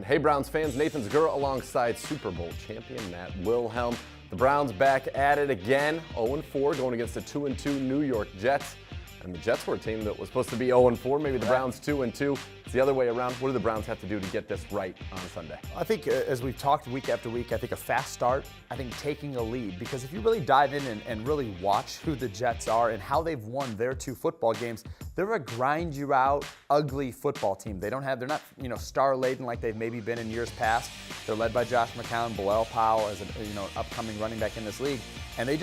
Hey Browns fans, Nathan Zegura alongside Super Bowl champion Matt Wilhelm. The Browns back at it again, 0-4, going against the 2-2 New York Jets. And the Jets were a team that was supposed to be 0-4, maybe the Browns 2-2. It's the other way around. What do the Browns have to do to get this right on Sunday? I think as we've talked week after week, I think a fast start, I think taking a lead. Because if you really dive in and really watch who the Jets are and how they've won their two football games, they're a grind you out, ugly football team. They're not star laden like they've maybe been in years past. They're led by Josh McCown, Bilal Powell as an upcoming running back in this league. And they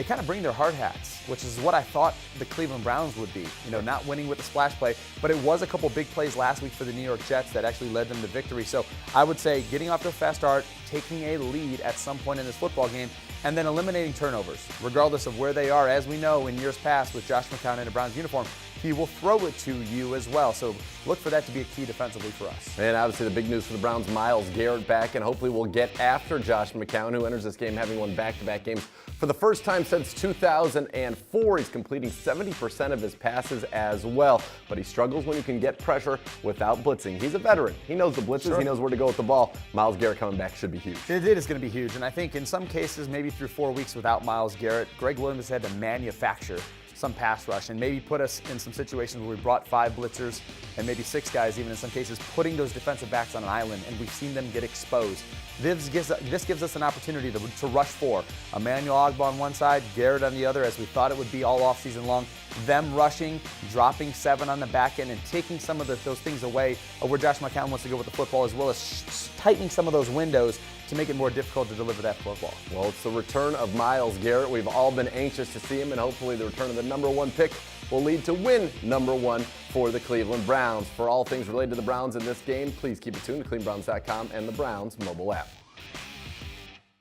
kind of bring their hard hats, which is what I thought the Cleveland Browns would be. Not winning with the splash play, but it was a couple big plays last week for the New York Jets that actually led them to victory. So I would say getting off to a fast start, taking a lead at some point in this football game, and then eliminating turnovers, regardless of where they are. As we know in years past with Josh McCown in a Browns uniform, he will throw it to you as well. So look for that to be a key defensively for us. And obviously the big news for the Browns, Myles Garrett back, and hopefully we'll get after Josh McCown, who enters this game having won back-to-back games for the first time since 2004. He's completing 70% of his passes as well, but he struggles when you can get pressure without blitzing. He's a veteran. He knows the blitzes. Sure. He knows where to go with the ball. Myles Garrett coming back should be huge. It is going to be huge, and I think in some cases, maybe through 4 weeks without Myles Garrett, Greg Williams had to manufacture some pass rush and maybe put us in some situations where we brought 5 blitzers and maybe 6 guys, even in some cases, putting those defensive backs on an island, and we've seen them get exposed. This gives us an opportunity to rush 4. Emmanuel Ogbah on one side, Garrett on the other, as we thought it would be all offseason long. Them rushing, dropping 7 on the back end, and taking some of those things away of where Josh McCown wants to go with the football, as well as tightening some of those windows to make it more difficult to deliver that football. Well, it's the return of Myles Garrett. We've all been anxious to see him, and hopefully the return of the #1 pick will lead to win #1 for the Cleveland Browns. For all things related to the Browns in this game, please keep it tuned to clevelandbrowns.com and the Browns mobile app.